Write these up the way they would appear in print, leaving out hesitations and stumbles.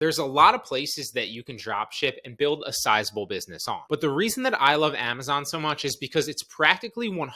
There's a lot of places that you can drop ship and build a sizable business on. But the reason that I love Amazon so much is because it's practically 100%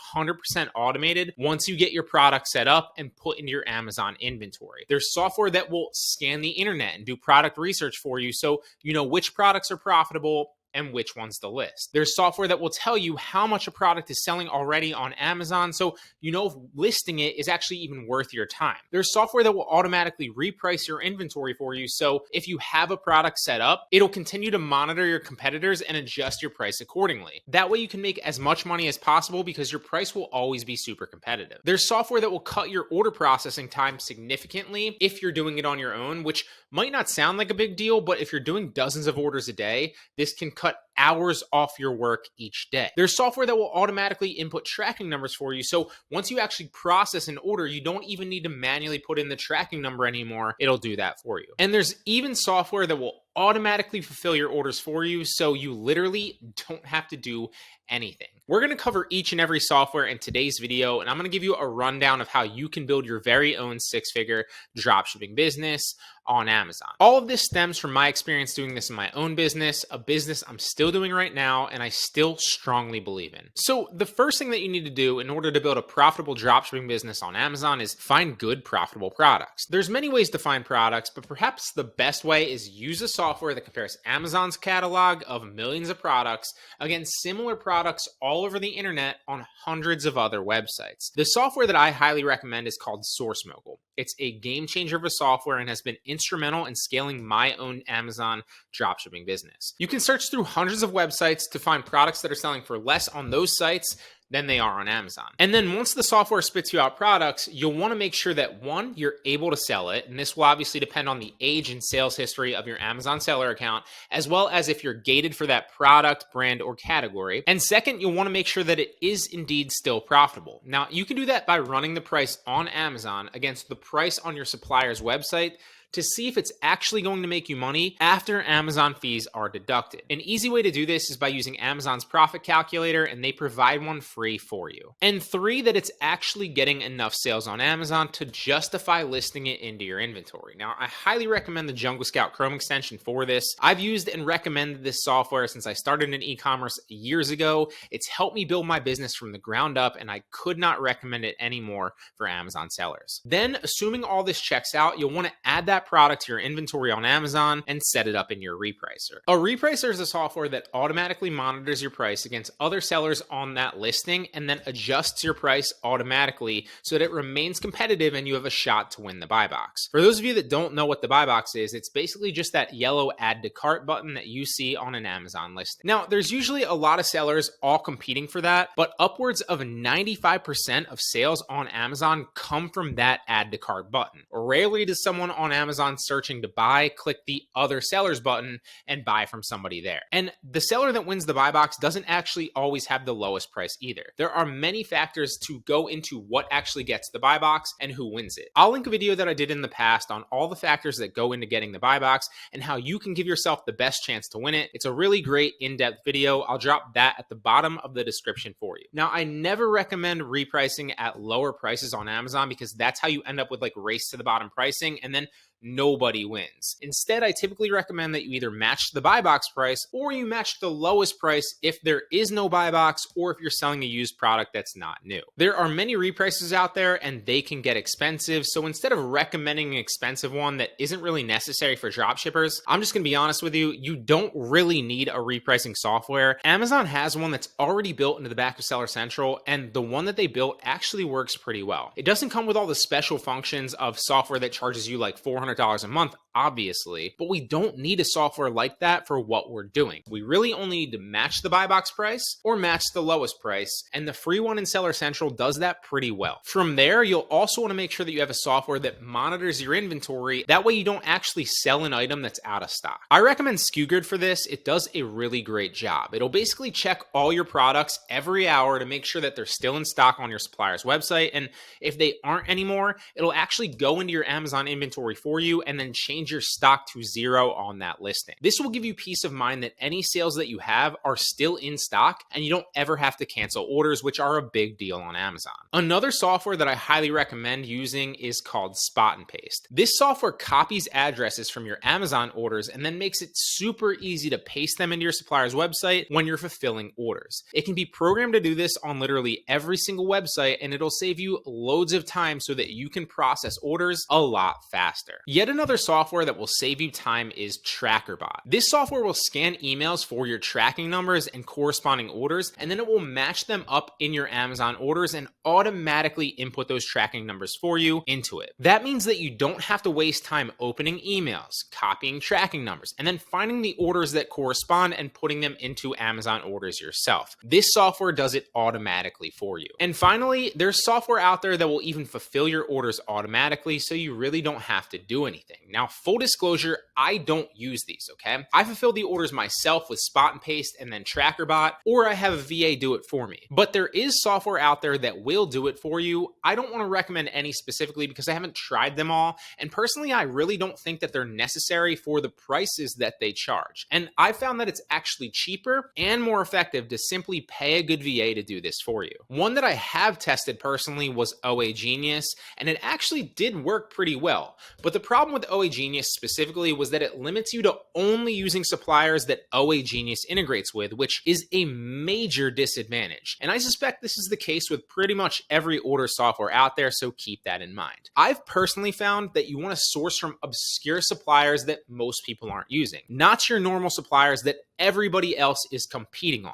automated once you get your product set up and put into your Amazon inventory. There's software that will scan the internet and do product research for you so you know which products are profitable and which ones to list. There's software that will tell you how much a product is selling already on Amazon, so you know if listing it is actually even worth your time. There's software that will automatically reprice your inventory for you, so if you have a product set up, it'll continue to monitor your competitors and adjust your price accordingly. That way you can make as much money as possible because your price will always be super competitive. There's software that will cut your order processing time significantly if you're doing it on your own, which might not sound like a big deal, but if you're doing dozens of orders a day, this can cut hours off your work each day. There's software that will automatically input tracking numbers for you. So once you actually process an order, you don't even need to manually put in the tracking number anymore. It'll do that for you. And there's even software that will automatically fulfill your orders for you, so you literally don't have to do anything. We're going to cover each and every software in today's video, and I'm going to give you a rundown of how you can build your very own six-figure dropshipping business on Amazon. All of this stems from my experience doing this in my own business, a business I'm still doing right now, and I still strongly believe in. So the first thing that you need to do in order to build a profitable dropshipping business on Amazon is find good, profitable products. There's many ways to find products, but perhaps the best way is use a software that compares Amazon's catalog of millions of products against similar products all over the internet on hundreds of other websites. The software that I highly recommend is called SourceMogul. It's a game changer of a software and has been instrumental in scaling my own Amazon dropshipping business. You can search through hundreds of websites to find products that are selling for less on those sites than they are on Amazon. And then once the software spits you out products, you'll want to make sure that one, you're able to sell it. And this will obviously depend on the age and sales history of your Amazon seller account, as well as if you're gated for that product, brand, or category. And second, you'll want to make sure that it is indeed still profitable. Now, you can do that by running the price on Amazon against the price on your supplier's website to see if it's actually going to make you money after Amazon fees are deducted. An easy way to do this is by using Amazon's profit calculator, and they provide one free for you. And three, that it's actually getting enough sales on Amazon to justify listing it into your inventory. Now, I highly recommend the Jungle Scout Chrome extension for this. I've used and recommended this software since I started in e-commerce years ago. It's helped me build my business from the ground up, and I could not recommend it anymore for Amazon sellers. Then, assuming all this checks out, you'll want to add that product to your inventory on Amazon and set it up in your repricer. A repricer is a software that automatically monitors your price against other sellers on that listing and then adjusts your price automatically so that it remains competitive and you have a shot to win the buy box. For those of you that don't know what the buy box is, it's basically just that yellow add to cart button that you see on an Amazon listing. Now, there's usually a lot of sellers all competing for that, but upwards of 95% of sales on Amazon come from that add to cart button. Rarely does someone on Amazon searching to buy click the other sellers button and buy from somebody there. And the seller that wins the buy box doesn't actually always have the lowest price either. There are many factors to go into what actually gets the buy box and who wins it. I'll link a video that I did in the past on all the factors that go into getting the buy box and how you can give yourself the best chance to win it. It's a really great in-depth video. I'll drop that at the bottom of the description for you. Now, I never recommend repricing at lower prices on Amazon because that's how you end up with like race to the bottom pricing, and then nobody wins. Instead, I typically recommend that you either match the buy box price or you match the lowest price if there is no buy box or if you're selling a used product that's not new. There are many reprices out there and they can get expensive. So instead of recommending an expensive one that isn't really necessary for dropshippers, I'm just gonna be honest with you, you don't really need a repricing software. Amazon has one that's already built into the back of Seller Central, and the one that they built actually works pretty well. It doesn't come with all the special functions of software that charges you like $400 a month, obviously, but we don't need a software like that for what we're doing. We really only need to match the buy box price or match the lowest price, and the free one in Seller Central does that pretty well. From there, you'll also want to make sure that you have a software that monitors your inventory. That way you don't actually sell an item that's out of stock. I recommend SKUGrid for this. It does a really great job. It'll basically check all your products every hour to make sure that they're still in stock on your supplier's website, and if they aren't anymore, it'll actually go into your Amazon inventory for you and then change change your stock to zero on that listing. This will give you peace of mind that any sales that you have are still in stock and you don't ever have to cancel orders, which are a big deal on Amazon. Another software that I highly recommend using is called Spot and Paste. This software copies addresses from your Amazon orders and then makes it super easy to paste them into your supplier's website when you're fulfilling orders. It can be programmed to do this on literally every single website, and it'll save you loads of time so that you can process orders a lot faster. Yet another software that will save you time is TrackerBot. This software will scan emails for your tracking numbers and corresponding orders, and then it will match them up in your Amazon orders and automatically input those tracking numbers for you into it. That means that you don't have to waste time opening emails, copying tracking numbers, and then finding the orders that correspond and putting them into Amazon orders yourself. This software does it automatically for you. And finally, there's software out there that will even fulfill your orders automatically, so you really don't have to do anything. Now, full disclosure, I don't use these, okay? I fulfill the orders myself with Spot and Paste and then TrackerBot, or I have a VA do it for me. But there is software out there that will do it for you. I don't want to recommend any specifically because I haven't tried them all, and personally, I really don't think that they're necessary for the prices that they charge. And I found that it's actually cheaper and more effective to simply pay a good VA to do this for you. One that I have tested personally was OA Genius, and it actually did work pretty well. But the problem with OA Genius specifically was that it limits you to only using suppliers that OA Genius integrates with, which is a major disadvantage. And I suspect this is the case with pretty much every order software out there, so keep that in mind. I've personally found that you want to source from obscure suppliers that most people aren't using, not your normal suppliers that everybody else is competing on.